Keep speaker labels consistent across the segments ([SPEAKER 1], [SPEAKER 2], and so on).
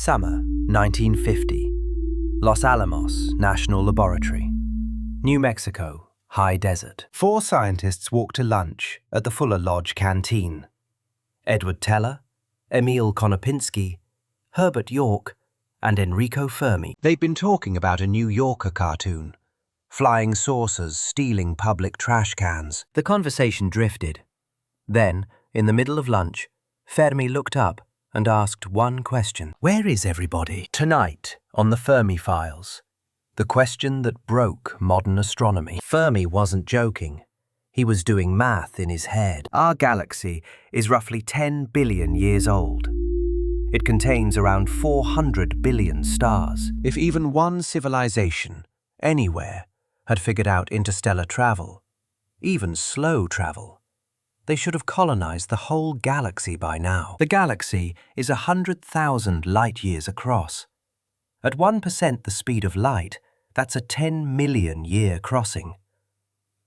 [SPEAKER 1] Summer, 1950. Los Alamos National Laboratory. New Mexico, high desert. 4 scientists walk to lunch at the Fuller Lodge canteen. Edward Teller, Emil Konopinski, Herbert York, and Enrico Fermi. They've been talking about a New Yorker cartoon. Flying saucers stealing public trash cans. The conversation drifted. Then, in the middle of lunch, Fermi looked up and asked one question. Where is everybody? Tonight, on the Fermi Files. The question that broke modern astronomy. Fermi wasn't joking. He was doing math in his head. Our galaxy is roughly 10 billion years old. It contains around 400 billion stars. If even one civilization, anywhere, had figured out interstellar travel, even slow travel, they should have colonized the whole galaxy by now. The galaxy is 100,000 light-years across. At 1% the speed of light, that's a 10 million year crossing.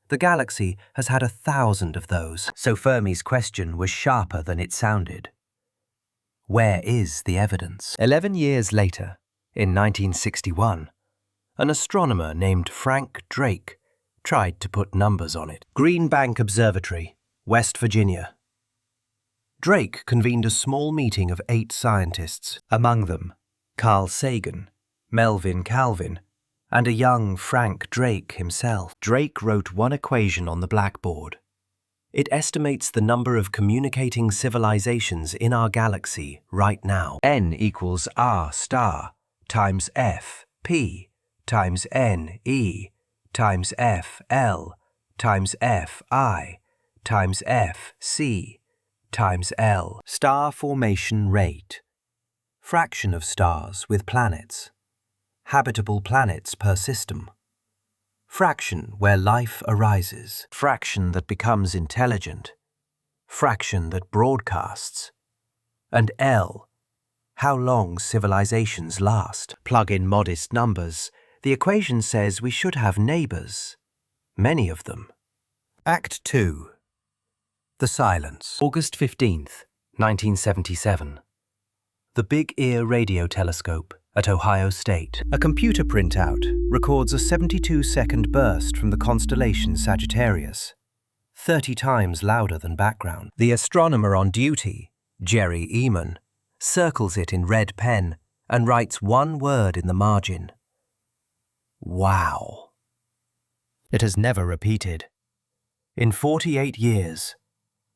[SPEAKER 1] The galaxy has had 1,000 of those, so Fermi's question was sharper than it sounded. Where is the evidence? 11 years later, in 1961, an astronomer named Frank Drake tried to put numbers on it. Green Bank Observatory, West Virginia. Drake convened a small meeting of 8 scientists, among them Carl Sagan, Melvin Calvin, and a young Frank Drake himself. Drake wrote one equation on the blackboard. It estimates the number of communicating civilizations in our galaxy right now. N equals R star times F P times N E times F L times F I times F C times L. Star formation rate. Fraction of stars with planets. Habitable planets per system. Fraction where life arises. Fraction that becomes intelligent. Fraction that broadcasts. And L, how long civilizations last. Plug in modest numbers. The equation says we should have neighbors. Many of them. Act 2. The Silence. August 15th, 1977. The Big Ear Radio Telescope at Ohio State. A computer printout records a 72-second burst from the constellation Sagittarius, 30 times louder than background. The astronomer on duty, Jerry Eman, circles it in red pen and writes one word in the margin. Wow. It has never repeated. In 48 years,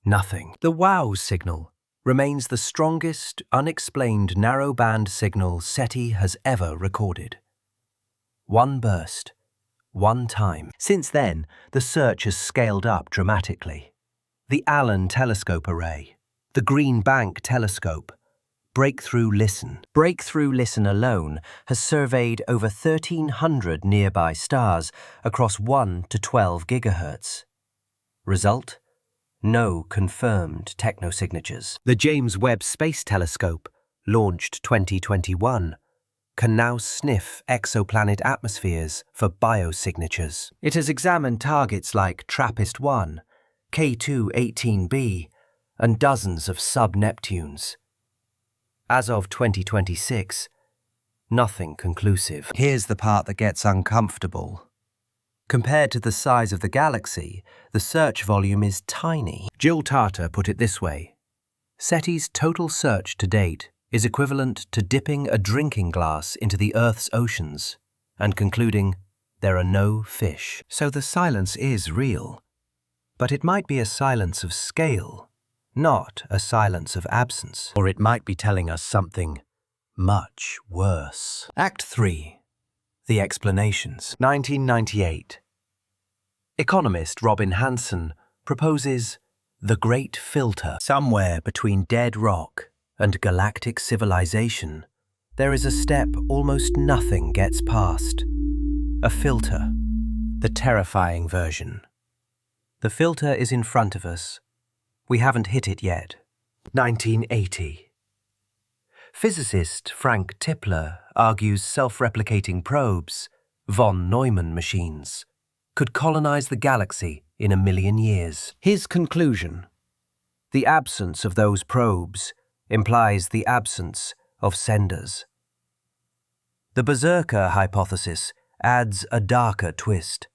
[SPEAKER 1] nothing. The wow signal remains the strongest, unexplained narrowband signal SETI has ever recorded. One burst, one time. Since then, the search has scaled up dramatically. The Allen Telescope Array, the Green Bank Telescope, Breakthrough Listen. Breakthrough Listen alone has surveyed over 1,300 nearby stars across 1 to 12 gigahertz. Result? No confirmed technosignatures. The James Webb Space Telescope, launched 2021, can now sniff exoplanet atmospheres for biosignatures. It has examined targets like TRAPPIST-1, K2-18b, and dozens of sub-Neptunes. As of 2026, nothing conclusive. Here's the part that gets uncomfortable. Compared to the size of the galaxy, the search volume is tiny. Jill Tarter put it this way: SETI's total search to date is equivalent to dipping a drinking glass into the Earth's oceans and concluding there are no fish. So the silence is real. But it might be a silence of scale, not a silence of absence. Or it might be telling us something much worse. Act 3. The Explanations. 1998. Economist Robin Hanson proposes the Great Filter. Somewhere between dead rock and galactic civilization, there is a step almost nothing gets past. A filter. The terrifying version. The filter is in front of us. We haven't hit it yet. 1980. Physicist Frank Tipler argues self-replicating probes, von Neumann machines, could colonize the galaxy in 1 million years. His conclusion: the absence of those probes implies the absence of senders. The berserker hypothesis adds a darker twist,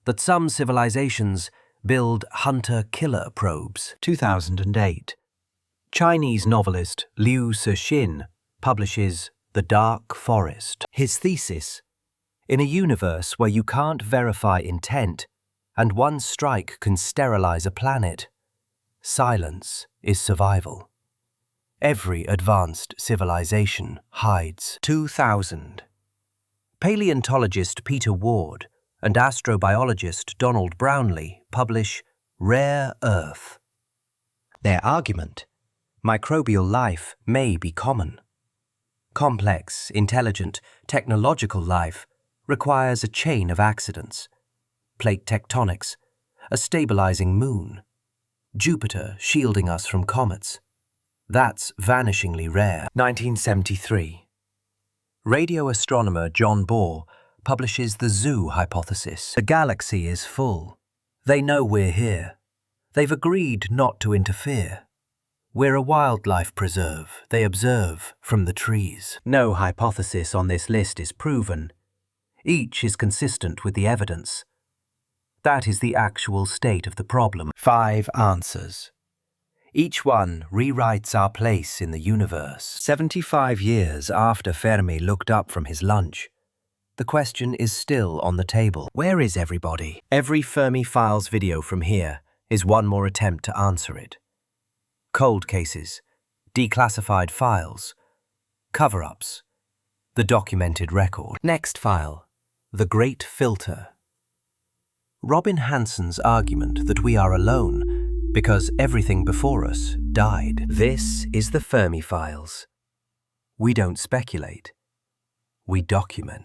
[SPEAKER 1] that some civilizations build hunter-killer probes. 2008. Chinese novelist Liu Cixin publishes The Dark Forest. His thesis: in a universe where you can't verify intent and one strike can sterilize a planet, silence is survival. Every advanced civilization hides. 2000. Paleontologist Peter Ward and astrobiologist Donald Brownlee publish Rare Earth. Their argument: microbial life may be common. Complex, intelligent, technological life requires a chain of accidents. Plate tectonics, a stabilizing moon, Jupiter shielding us from comets. That's vanishingly rare. 1973. Radio astronomer John Bohr publishes the zoo hypothesis. The galaxy is full. They know we're here. They've agreed not to interfere. We're a wildlife preserve. They observe from the trees. No hypothesis on this list is proven. Each is consistent with the evidence. That is the actual state of the problem. 5 answers. Each one rewrites our place in the universe. 75 years after Fermi looked up from his lunch, the question is still on the table. Where is everybody? Every Fermi Files video from here is one more attempt to answer it. Cold cases, declassified files, cover-ups, the documented record. Next file, the Great Filter. Robin Hansen's argument that we are alone because everything before us died. This is the Fermi Files. We don't speculate. We document.